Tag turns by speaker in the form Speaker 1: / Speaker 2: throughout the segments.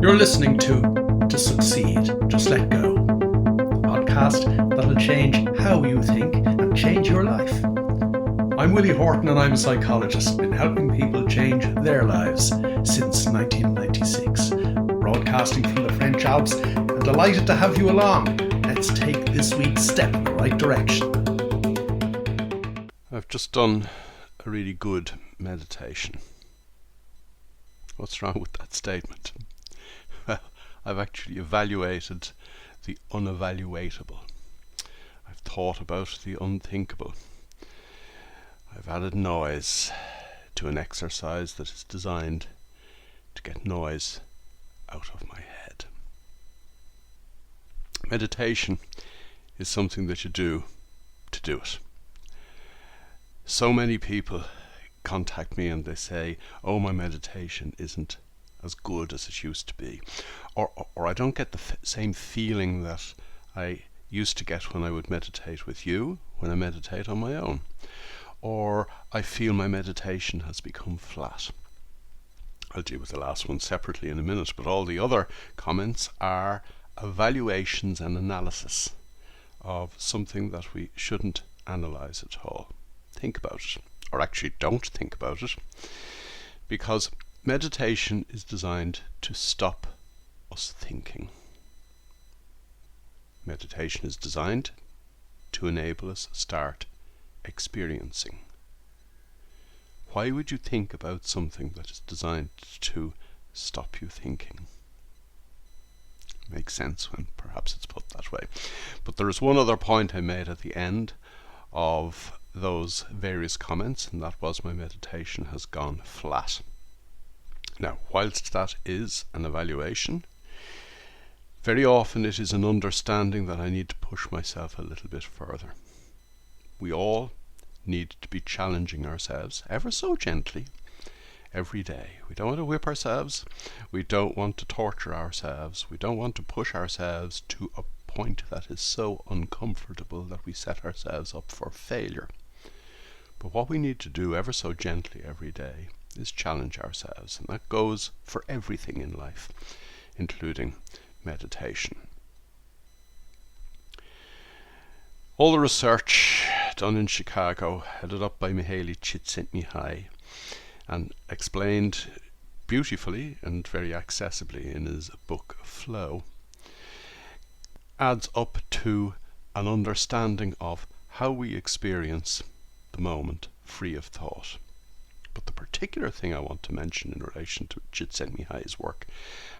Speaker 1: You're listening to Succeed, Just Let Go, a podcast that'll change how you think and change your life. I'm Willie Horton and I'm a psychologist, been helping people change their lives since 1996. Broadcasting from the French Alps and delighted to have you along. Let's take this week's step in the right direction.
Speaker 2: I've just done a really good meditation. What's wrong with that statement? Well, I've actually evaluated the unevaluatable. I've thought about the unthinkable. I've added noise to an exercise that is designed to get noise out of my head. Meditation is something that you do to do it. So many people contact me and they say, oh, my meditation isn't as good as it used to be, or I don't get the same feeling that I used to get when I would meditate with you, when I meditate on my own, or I feel my meditation has become flat. I'll deal with the last one separately in a minute, but all the other comments are evaluations and analysis of something that we shouldn't analyze at all. Think about it, or actually don't think about it, because meditation is designed to stop us thinking. Meditation is designed to enable us start experiencing. Why would you think about something that is designed to stop you thinking? Makes sense when perhaps it's put that way. But there is one other point I made at the end of those various comments, and that was my meditation has gone flat. Now, whilst that is an evaluation, very often it is an understanding that I need to push myself a little bit further. We all need to be challenging ourselves ever so gently every day. We don't want to whip ourselves. We don't want to torture ourselves. We don't want to push ourselves to a point that is so uncomfortable that we set ourselves up for failure. But what we need to do ever so gently every day is challenge ourselves, and that goes for everything in life, including meditation. All the research done in Chicago, headed up by Mihaly Csikszentmihalyi, and explained beautifully and very accessibly in his book Flow, adds up to an understanding of how we experience the moment free of thought. But the particular thing I want to mention in relation to Csikszentmihalyi's work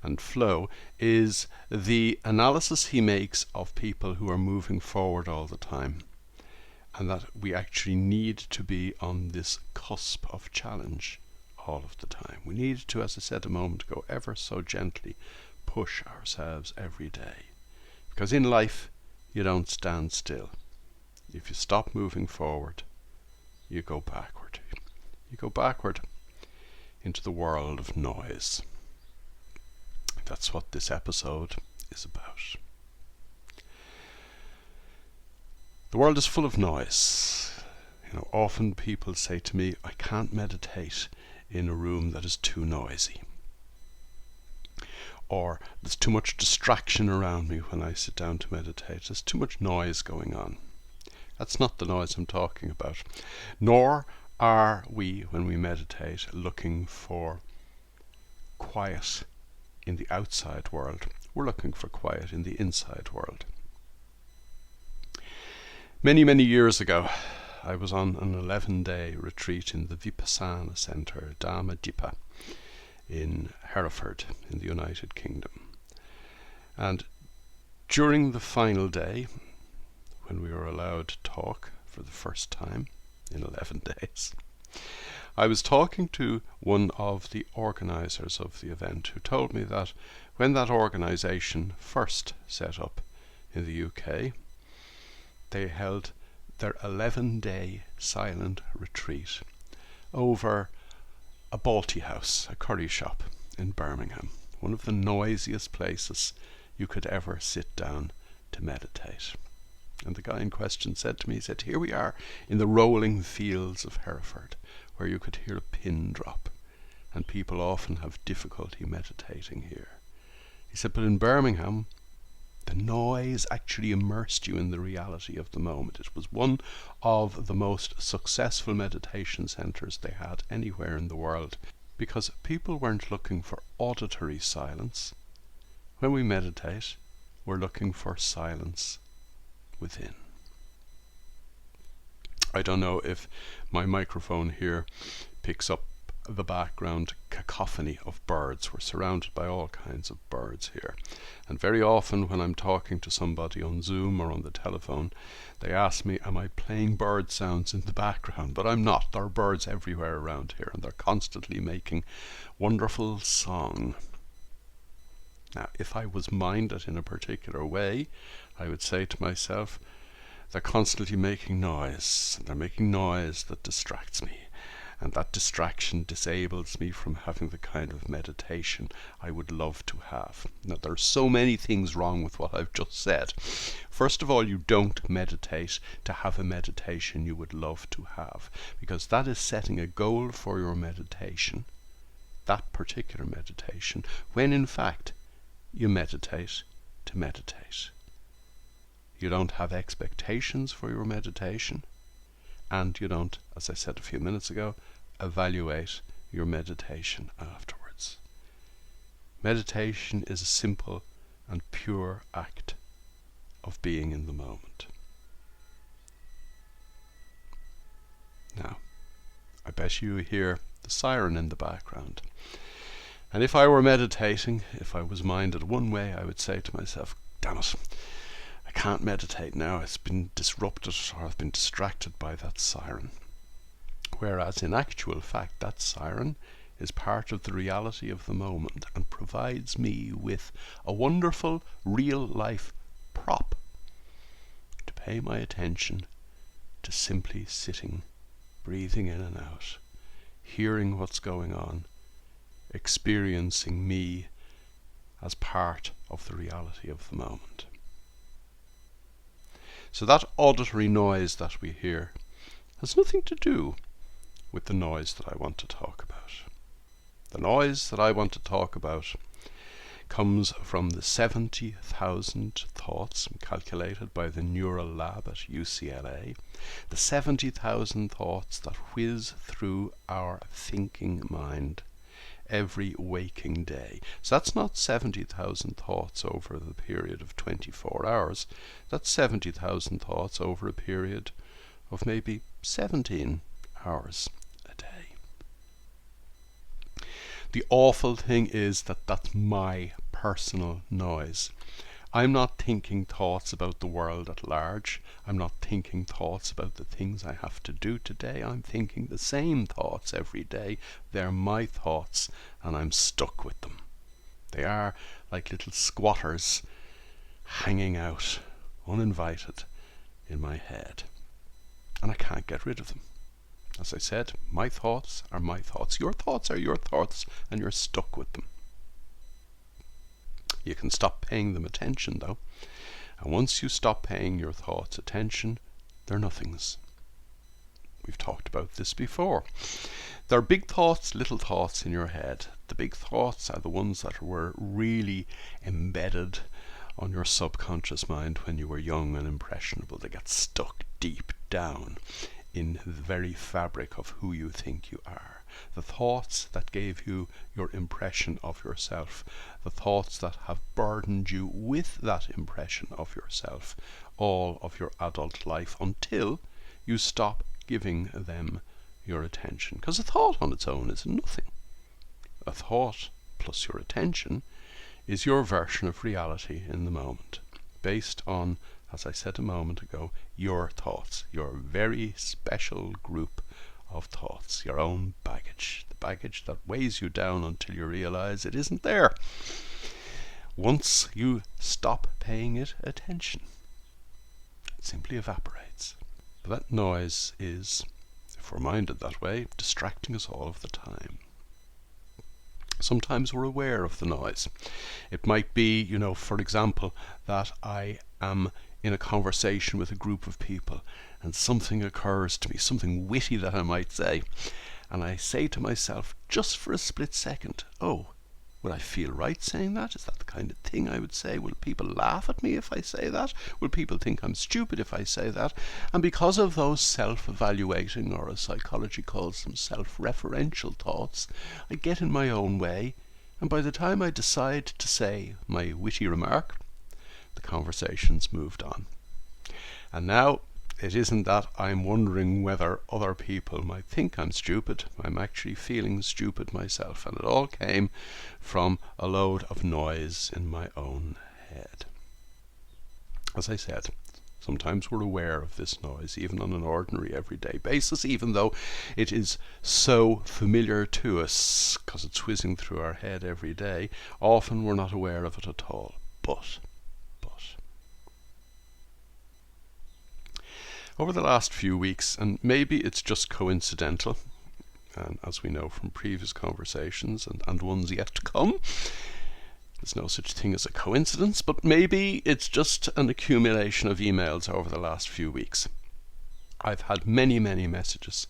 Speaker 2: and Flow is the analysis he makes of people who are moving forward all the time, and that we actually need to be on this cusp of challenge all of the time. We need to, as I said a moment ago, ever so gently push ourselves every day. Because in life, you don't stand still. If you stop moving forward, you go backward. You go backward into the world of noise. That's what this episode is about. The world is full of noise. Often people say to me, I can't meditate in a room that is too noisy. Or there's too much distraction around me when I sit down to meditate. There's too much noise going on. That's not the noise I'm talking about. Nor are we, when we meditate, looking for quiet in the outside world. We're looking for quiet in the inside world. Many, many years ago, I was on an 11-day retreat in the Vipassana Centre, Dhamma Dipa, in Hereford, in the United Kingdom. And during the final day, when we were allowed to talk for the first time in 11 days, I was talking to one of the organisers of the event, who told me that when that organisation first set up in the UK, they held their 11-day silent retreat over a Balti house, a curry shop in Birmingham, one of the noisiest places you could ever sit down to meditate. And the guy in question said to me, he said, here we are in the rolling fields of Hereford, where you could hear a pin drop, and people often have difficulty meditating here. He said, but in Birmingham, the noise actually immersed you in the reality of the moment. It was one of the most successful meditation centers they had anywhere in the world, because people weren't looking for auditory silence. When we meditate, we're looking for silence within. I don't know if my microphone here picks up the background cacophony of birds. We're surrounded by all kinds of birds here. And very often when I'm talking to somebody on Zoom or on the telephone, they ask me, am I playing bird sounds in the background? But I'm not. There are birds everywhere around here, and they're constantly making wonderful song. Now, if I was minded in a particular way, I would say to myself, they're constantly making noise. They're making noise that distracts me. And that distraction disables me from having the kind of meditation I would love to have. Now, there are so many things wrong with what I've just said. First of all, you don't meditate to have a meditation you would love to have, because that is setting a goal for your meditation, that particular meditation, when in fact you meditate to meditate. You don't have expectations for your meditation, and you don't, as I said a few minutes ago, evaluate your meditation afterwards. Meditation is a simple and pure act of being in the moment. Now, I bet you hear the siren in the background. And if I were meditating, if I was minded one way, I would say to myself, damn it, I can't meditate now. It's been disrupted, or I've been distracted by that siren. Whereas in actual fact, that siren is part of the reality of the moment and provides me with a wonderful real life prop to pay my attention to simply sitting, breathing in and out, hearing what's going on, experiencing me as part of the reality of the moment. So that auditory noise that we hear has nothing to do with the noise that I want to talk about. The noise that I want to talk about comes from the 70,000 thoughts calculated by the Neural Lab at UCLA, the 70,000 thoughts that whiz through our thinking mind every waking day. So that's not 70,000 thoughts over the period of 24 hours. That's 70,000 thoughts over a period of maybe 17 hours a day. The awful thing is that that's my personal noise. I'm not thinking thoughts about the world at large. I'm not thinking thoughts about the things I have to do today. I'm thinking the same thoughts every day. They're my thoughts, and I'm stuck with them. They are like little squatters hanging out, uninvited, in my head. And I can't get rid of them. As I said, my thoughts are my thoughts. Your thoughts are your thoughts, and you're stuck with them. You can stop paying them attention, though. And once you stop paying your thoughts attention, they're nothings. We've talked about this before. There are big thoughts, little thoughts in your head. The big thoughts are the ones that were really embedded on your subconscious mind when you were young and impressionable. They get stuck deep down in the very fabric of who you think you are. The thoughts that gave you your impression of yourself, the thoughts that have burdened you with that impression of yourself all of your adult life until you stop giving them your attention. Because a thought on its own is nothing. A thought plus your attention is your version of reality in the moment, based on, as I said a moment ago, your thoughts, your very special group of thoughts, your own baggage, the baggage that weighs you down until you realize it isn't there. Once you stop paying it attention, it simply evaporates. But that noise is, if we're minded that way, distracting us all of the time. Sometimes we're aware of the noise. It might be, for example, that I am in a conversation with a group of people and something occurs to me, something witty that I might say, and I say to myself just for a split second, oh, Would I feel right saying that? Is that the kind of thing I would say? Will people laugh at me if I say that? Will people think I'm stupid if I say that? And because of those self-evaluating, or as psychology calls them, self-referential thoughts, I get in my own way, and by the time I decide to say my witty remark, the conversation's moved on. And now, it isn't that I'm wondering whether other people might think I'm stupid. I'm actually feeling stupid myself, and it all came from a load of noise in my own head. As I said, sometimes we're aware of this noise, even on an ordinary everyday basis, even though it is so familiar to us because it's whizzing through our head every day. Often we're not aware of it at all. But over the last few weeks, and maybe it's just coincidental, and as we know from previous conversations and ones yet to come, there's no such thing as a coincidence, but maybe it's just an accumulation of emails over the last few weeks. I've had many messages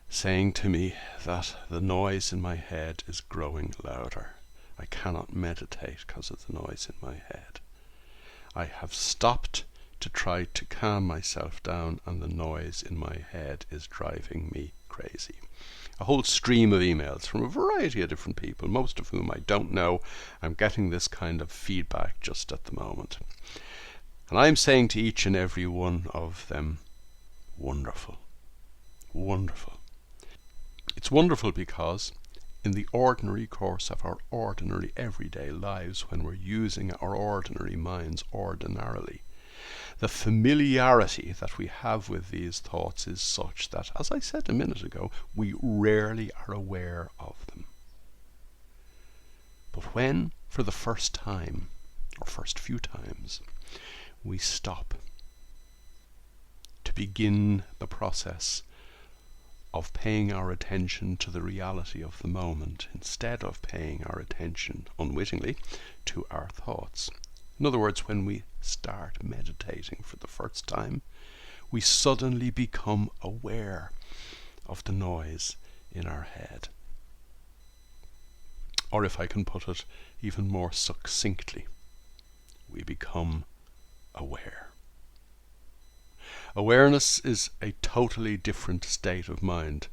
Speaker 2: saying to me that the noise in my head is growing louder. I cannot meditate because of the noise in my head. I have stopped to try to calm myself down, and the noise in my head is driving me crazy. A whole stream of emails from a variety of different people, most of whom I don't know. I'm getting this kind of feedback just at the moment. And I'm saying to each and every one of them, wonderful. Wonderful. It's wonderful because in the ordinary course of our ordinary everyday lives, when we're using our ordinary minds ordinarily, the familiarity that we have with these thoughts is such that, as I said a minute ago, we rarely are aware of them. But when, for the first time, or first few times, we stop to begin the process of paying our attention to the reality of the moment, instead of paying our attention, unwittingly, to our thoughts. In other words, when we start meditating for the first time, we suddenly become aware of the noise in our head. Or if I can put it even more succinctly, we become aware. Awareness is a totally different state of mind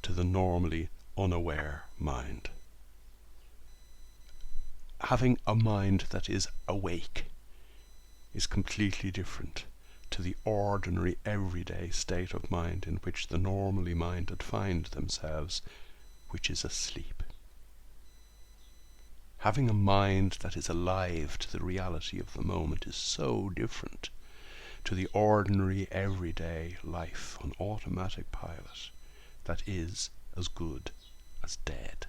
Speaker 2: to the normally unaware mind. Having a mind that is awake is completely different to the ordinary everyday state of mind in which the normally minded find themselves, which is asleep. Having a mind that is alive to the reality of the moment is so different to the ordinary everyday life on automatic pilot that is as good as dead.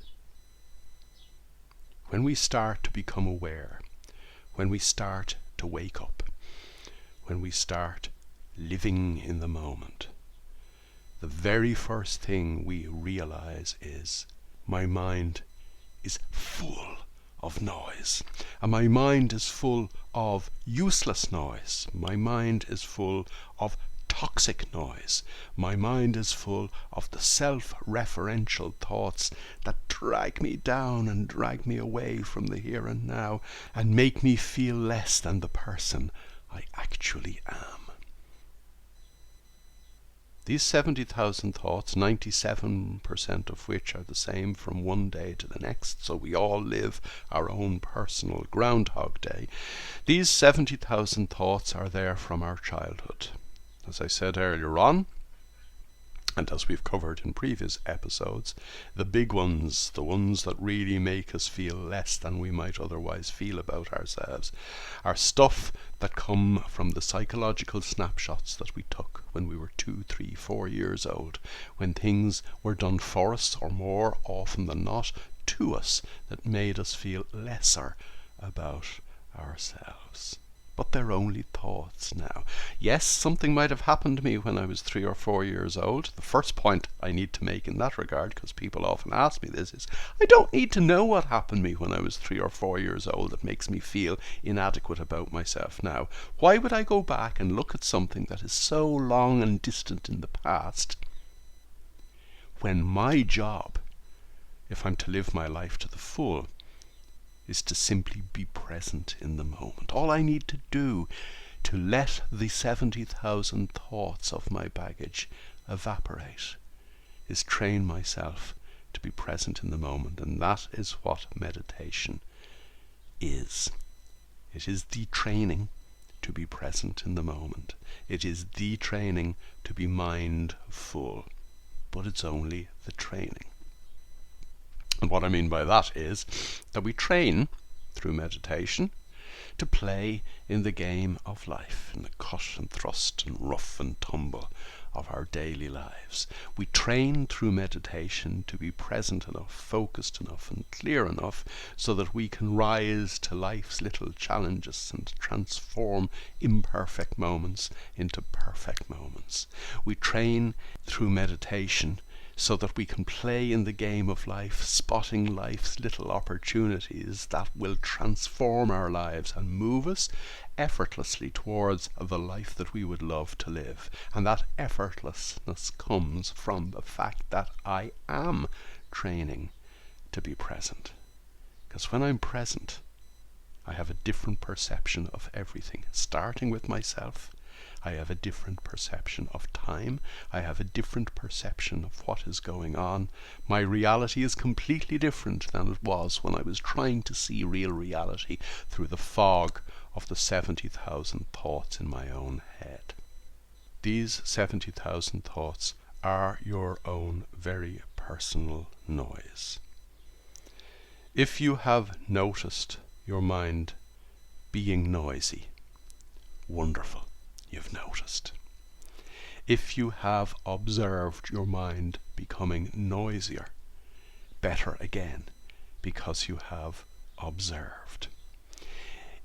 Speaker 2: When we start to become aware, when we start to wake up, when we start living in the moment, the very first thing we realize is my mind is full of noise, and my mind is full of useless noise. My mind is full of toxic noise. My mind is full of the self-referential thoughts that drag me down and drag me away from the here and now and make me feel less than the person I actually am. These 70,000 thoughts, 97% of which are the same from one day to the next, so we all live our own personal Groundhog Day. These 70,000 thoughts are there from our childhood. As I said earlier on, and as we've covered in previous episodes, the big ones, the ones that really make us feel less than we might otherwise feel about ourselves, are stuff that come from the psychological snapshots that we took when we were 2, 3, 4 years old, when things were done for us, or more often than not to us, that made us feel lesser about ourselves. But they're only thoughts now. Yes, something might have happened to me when I was 3 or 4 years old. The first point I need to make in that regard, because people often ask me this, is I don't need to know what happened to me when I was 3 or 4 years old that makes me feel inadequate about myself now. Why would I go back and look at something that is so long and distant in the past when my job, if I'm to live my life to the full, is to simply be present in the moment. All I need to do to let the 70,000 thoughts of my baggage evaporate is train myself to be present in the moment. And that is what meditation is. It is the training to be present in the moment. It is the training to be mindful. But it's only the training. And what I mean by that is that we train through meditation to play in the game of life, in the cut and thrust and rough and tumble of our daily lives. We train through meditation to be present enough, focused enough and clear enough so that we can rise to life's little challenges and transform imperfect moments into perfect moments. We train through meditation so that we can play in the game of life, spotting life's little opportunities that will transform our lives and move us effortlessly towards the life that we would love to live. And that effortlessness comes from the fact that I am training to be present. Because when I'm present, I have a different perception of everything, starting with myself. I have a different perception of time. I have a different perception of what is going on. My reality is completely different than it was when I was trying to see real reality through the fog of the 70,000 thoughts in my own head. These 70,000 thoughts are your own very personal noise. If you have noticed your mind being noisy, wonderful. You've noticed. If you have observed your mind becoming noisier, better again, because you have observed.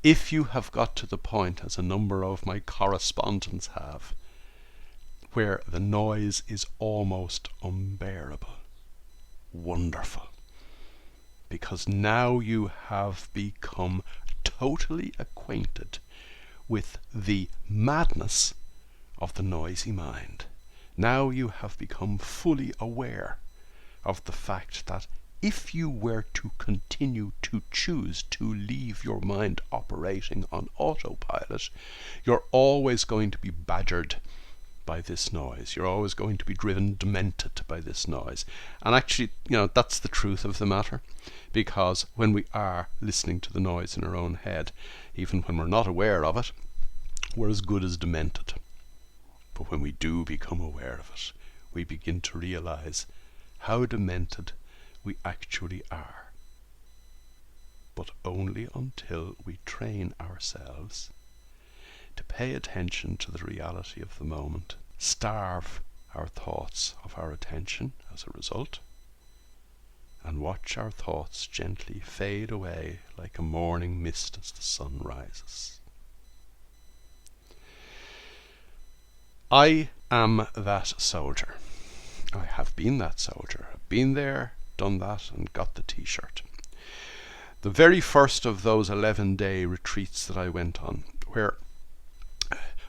Speaker 2: If you have got to the point, as a number of my correspondents have, where the noise is almost unbearable, wonderful, because now you have become totally acquainted with the madness of the noisy mind. Now you have become fully aware of the fact that if you were to continue to choose to leave your mind operating on autopilot, you're always going to be badgered by this noise. You're always going to be driven demented by this noise. And actually, that's the truth of the matter. Because when we are listening to the noise in our own head, even when we're not aware of it, we're as good as demented. But when we do become aware of it, we begin to realize how demented we actually are. But only until we train ourselves to pay attention to the reality of the moment, starve our thoughts of our attention as a result, and watch our thoughts gently fade away like a morning mist as the sun rises. I am that soldier. I have been that soldier. I've been there, done that, and got the t-shirt. The very first of those 11-day retreats that I went on, where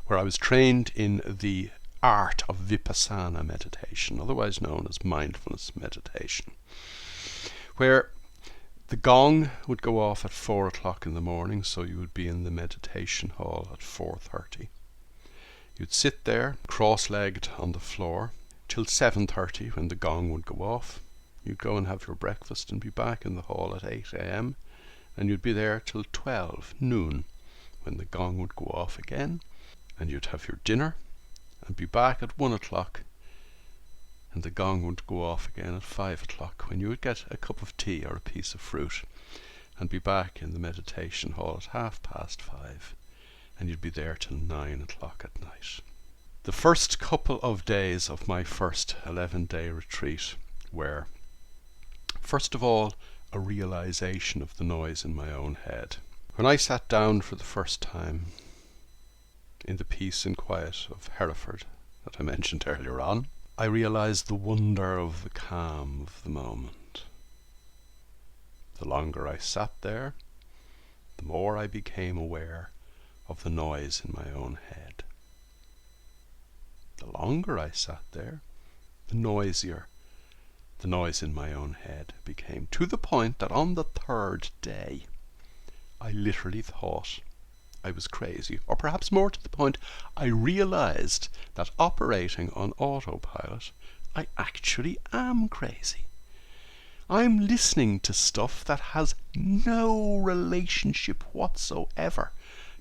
Speaker 2: I was trained in the art of vipassana meditation, otherwise known as mindfulness meditation, where the gong would go off at 4 o'clock in the morning, so you would be in the meditation hall at 4:30. You'd sit there, cross-legged on the floor, till 7:30 when the gong would go off. You'd go and have your breakfast and be back in the hall at 8 a.m. and you'd be there till 12 noon when the gong would go off again, and you'd have your dinner and be back at 1 o'clock, and the gong would go off again at 5 o'clock when you would get a cup of tea or a piece of fruit and be back in the meditation hall at 5:30, and you'd be there till 9 o'clock at night. The first couple of days of my first 11-day retreat were, first of all, a realization of the noise in my own head. When I sat down for the first time in the peace and quiet of Hereford that I mentioned earlier on, I realized the wonder of the calm of the moment. The longer I sat there, the more I became aware of the noise in my own head. The longer I sat there, the noisier the noise in my own head became, to the point that on the third day literally thought I was crazy. Or perhaps more to the point, I realized that operating on autopilot, I actually am crazy. I'm listening to stuff that has no relationship whatsoever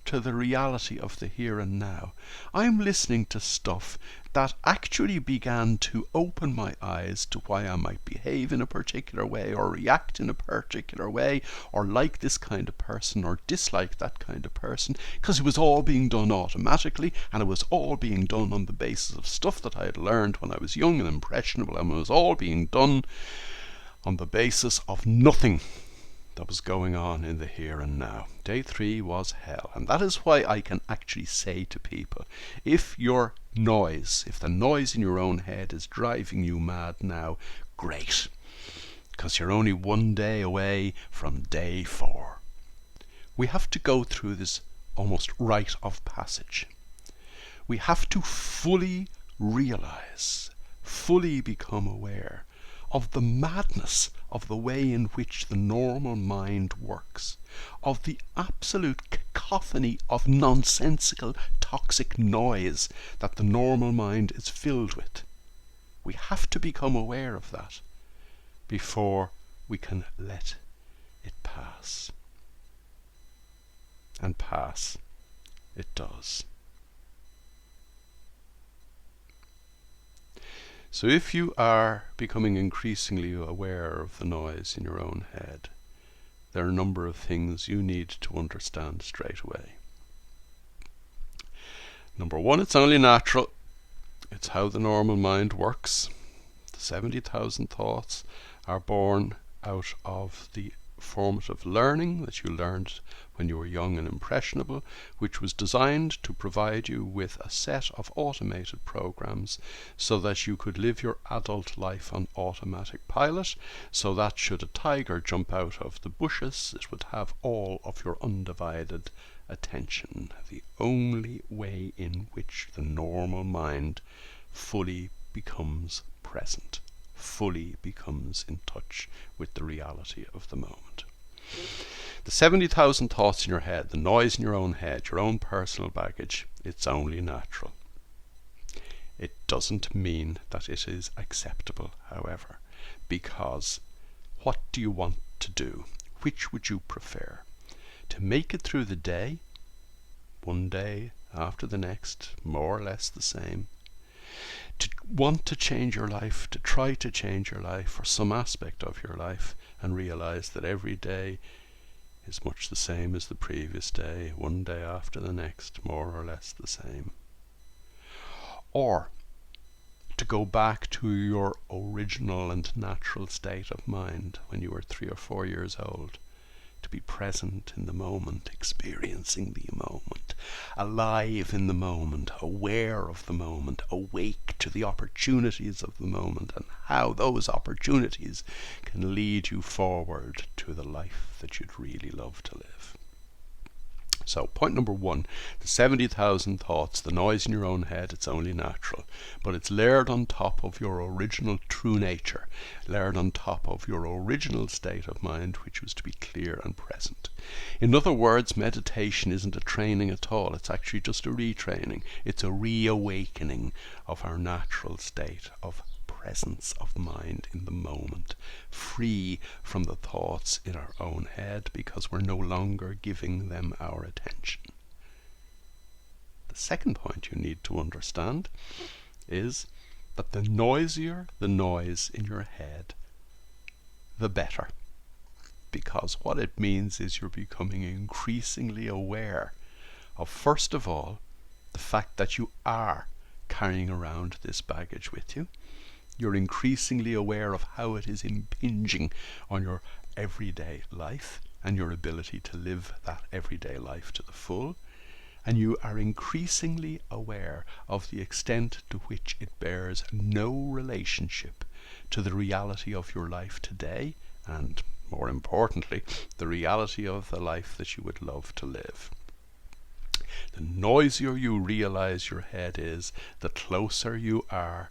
Speaker 2: to the reality of the here and now. I'm listening to stuff that actually began to open my eyes to why I might behave in a particular way, or react in a particular way, or like this kind of person or dislike that kind of person, because it was all being done automatically, and it was all being done on the basis of stuff that I had learned when I was young and impressionable, and it was all being done on the basis of nothing that was going on in the here and now. Day 3 was hell. And that is why I can actually say to people, if the noise in your own head is driving you mad now, great. Because you're only one day away from day 4. We have to go through this almost rite of passage. We have to fully realize, fully become aware of the madness of the way in which the normal mind works, of the absolute cacophony of nonsensical, toxic noise that the normal mind is filled with. We have to become aware of that before we can let it pass. And pass it does. So if you are becoming increasingly aware of the noise in your own head, there are a number of things you need to understand straight away. Number 1, it's only natural. It's how the normal mind works. The 70,000 thoughts are born out of the formative learning that you learned when you were young and impressionable, which was designed to provide you with a set of automated programs so that you could live your adult life on automatic pilot, so that should a tiger jump out of the bushes, it would have all of your undivided attention. The only way in which the normal mind fully becomes present, fully becomes in touch with the reality of the moment. The 70,000 thoughts in your head, the noise in your own head, your own personal baggage, it's only natural. It doesn't mean that it is acceptable, however, because what do you want to do? Which would you prefer? To make it through the day, one day after the next, more or less the same, to want to change your life, to try to change your life or some aspect of your life, and realize that every day is much the same as the previous day, one day after the next, more or less the same. Or to go back to your original and natural state of mind when you were 3 or 4 years old, to be present in the moment, experiencing the moment, alive in the moment, aware of the moment, awake to the opportunities of the moment, and how those opportunities can lead you forward to the life that you'd really love to live. So, point number 1, the 70,000 thoughts, the noise in your own head, it's only natural, but it's layered on top of your original true nature, layered on top of your original state of mind, which was to be clear and present. In other words, meditation isn't a training at all, it's actually just a retraining. It's a reawakening of our natural state of presence of mind in the moment, free from the thoughts in our own head, because we're no longer giving them our attention. The second point you need to understand is that the noisier the noise in your head, the better. Because what it means is you're becoming increasingly aware of, first of all, the fact that you are carrying around this baggage with you. You're increasingly aware of how it is impinging on your everyday life and your ability to live that everyday life to the full. And you are increasingly aware of the extent to which it bears no relationship to the reality of your life today, and more importantly, the reality of the life that you would love to live. The noisier you realize your head is, the closer you are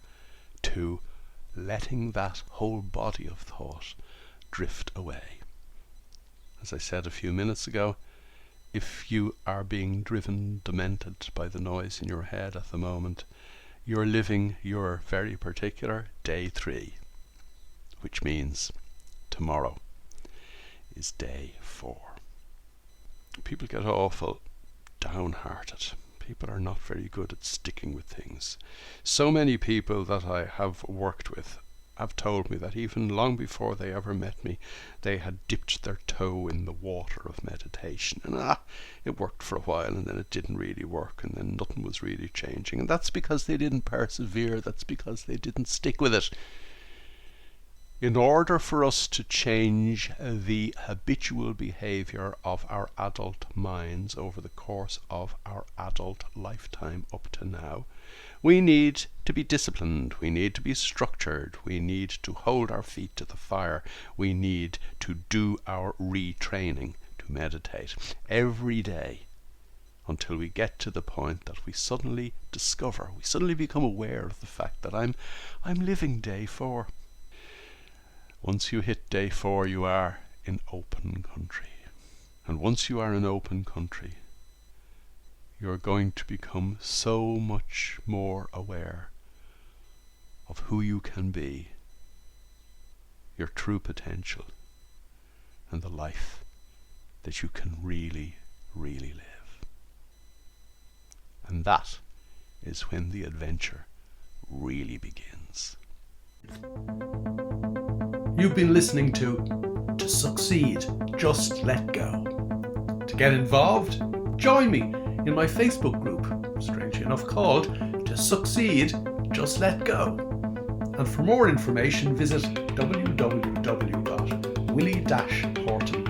Speaker 2: to letting that whole body of thought drift away. As I said a few minutes ago, if you are being driven demented by the noise in your head at the moment, you're living your very particular day 3, which means tomorrow is day 4. People get awful downhearted. People are not very good at sticking with things. So many people that I have worked with have told me that even long before they ever met me, they had dipped their toe in the water of meditation. And it worked for a while, and then it didn't really work, and then nothing was really changing. And that's because they didn't persevere. That's because they didn't stick with it. In order for us to change the habitual behavior of our adult minds over the course of our adult lifetime up to now, we need to be disciplined, we need to be structured, we need to hold our feet to the fire, we need to do our retraining to meditate every day until we get to the point that we suddenly discover, we suddenly become aware of the fact that I'm living day 4. Once you hit day 4, you are in open country. And once you are in open country, you're going to become so much more aware of who you can be, your true potential, and the life that you can really, really live. And that is when the adventure really begins.
Speaker 1: You've been listening to Succeed, Just Let Go. To get involved, join me in my Facebook group, strangely enough called To Succeed, Just Let Go. And for more information, visit www.willie-horton.com.